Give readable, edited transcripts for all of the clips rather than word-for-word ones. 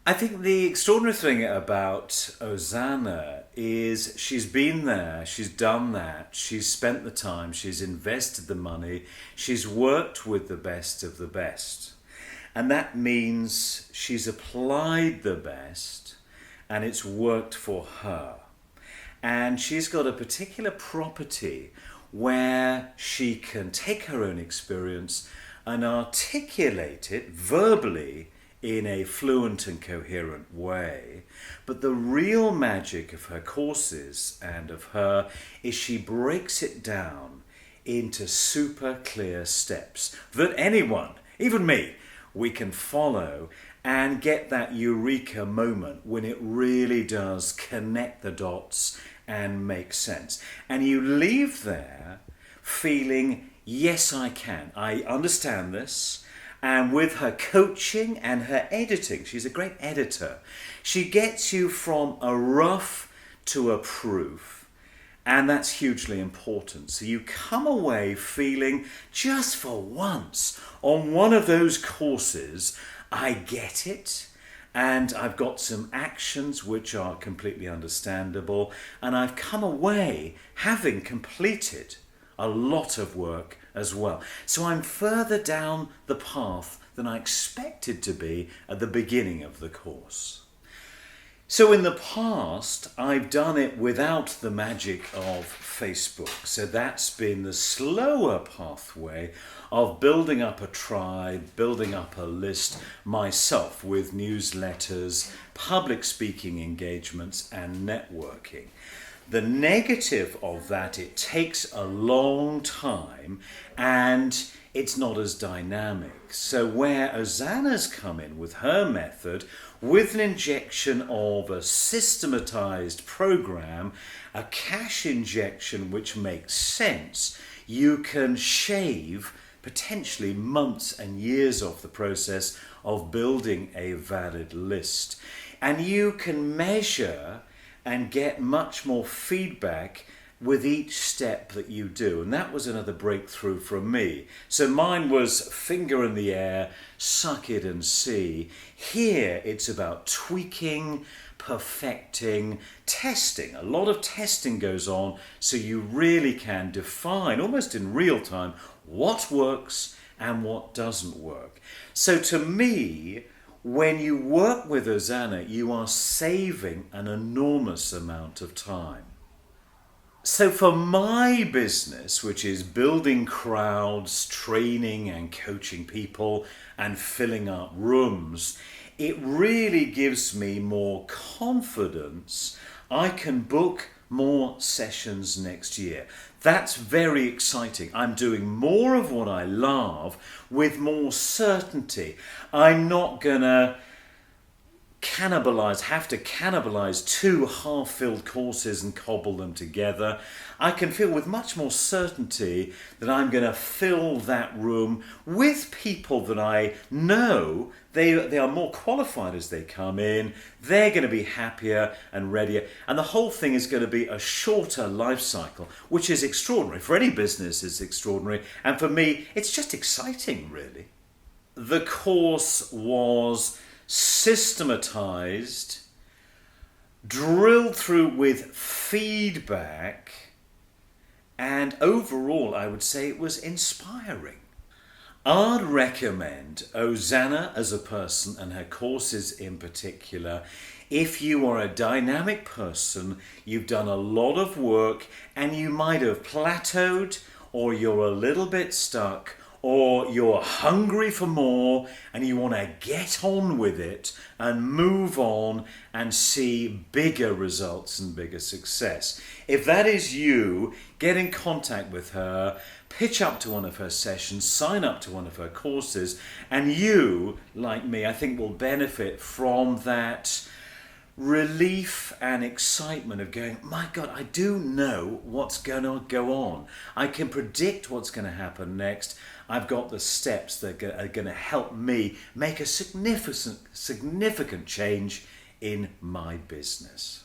I think the extraordinary thing about Ozana is she's been there, she's done that, she's spent the time, she's invested the money, she's worked with the best of the best. And that means she's applied the best and it's worked for her. And she's got a particular property where she can take her own experience and articulate it verbally in a fluent and coherent way. But the real magic of her courses and of her is she breaks it down into super clear steps that anyone, even me, we can follow and get that eureka moment when it really does connect the dots and make sense. And you leave there feeling, yes, I can. I understand this. And with her coaching and her editing, she's a great editor, she gets you from a rough to a proof. And that's hugely important. So you come away feeling, just for once, on one of those courses, I get it. And I've got some actions which are completely understandable. And I've come away having completed a lot of work as well. So I'm further down the path than I expected to be at the beginning of the course. So in the past, I've done it without the magic of Facebook. So that's been the slower pathway of building up a tribe, building up a list myself with newsletters, public speaking engagements, and networking. The negative of that, it takes a long time and it's not as dynamic. So where Ozana's come in with her method, with an injection of a systematized program, a cash injection which makes sense, you can shave potentially months and years off the process of building a valid list. And you can measure and get much more feedback with each step that you do. And that was another breakthrough from me. So mine was finger in the air, suck it and see. Here it's about tweaking, perfecting, testing. A lot of testing goes on so you really can define, almost in real time, what works and what doesn't work. So to me, when you work with Ozana, you are saving an enormous amount of time. So for my business, which is building crowds, training and coaching people and filling up rooms, it really gives me more confidence. I can book more sessions next year. That's very exciting. I'm doing more of what I love with more certainty. I'm not gonna have to cannibalize two half-filled courses and cobble them together. I can feel with much more certainty that I'm going to fill that room with people that I know they are more qualified as they come in. They're going to be happier and readier. And the whole thing is going to be a shorter life cycle, which is extraordinary. For any business, it's extraordinary. And for me, it's just exciting, really. The course was systematized, drilled through with feedback, and overall I would say it was inspiring. I'd recommend Ozana as a person and her courses in particular if you are a dynamic person, you've done a lot of work and you might have plateaued, or you're a little bit stuck, or you're hungry for more and you want to get on with it and move on and see bigger results and bigger success. If that is you, get in contact with her, pitch up to one of her sessions, sign up to one of her courses, and you, like me, I think will benefit from that relief and excitement of going, my God, I do know what's going to go on. I can predict what's going to happen next. I've got the steps that are going to help me make a significant change in my business.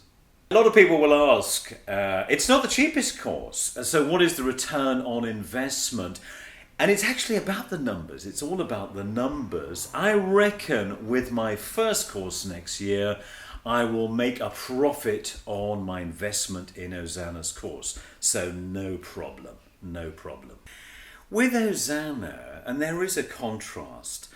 A lot of people will ask, it's not the cheapest course, so what is the return on investment? And it's actually about the numbers. It's all about the numbers. I reckon with my first course next year, I will make a profit on my investment in Ozana's course. So no problem, no problem. With Ozana, and there is a contrast,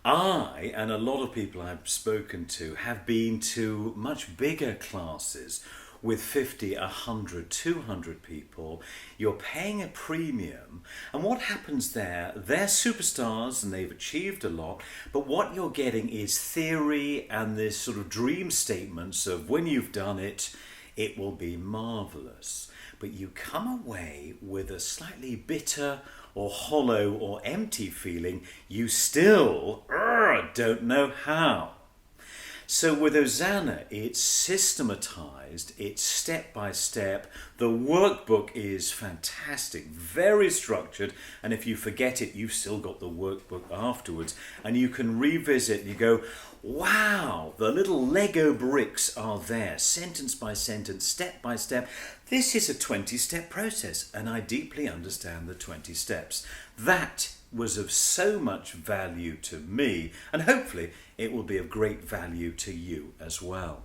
I and a lot of people I've spoken to have been to much bigger classes with 50, 100, 200 people. You're paying a premium, and what happens there, they're superstars and they've achieved a lot, but what you're getting is theory and this sort of dream statements of when you've done it, it will be marvelous. But you come away with a slightly bitter or hollow or empty feeling. You still don't know how. So with Ozana, it's systematized, it's step by step. The workbook is fantastic, very structured, and if you forget it, you've still got the workbook afterwards, and you can revisit and you go, wow, the little Lego bricks are there, sentence by sentence, step by step. This is a 20-step process, and I deeply understand the 20 steps. That was of so much value to me, and hopefully it will be of great value to you as well.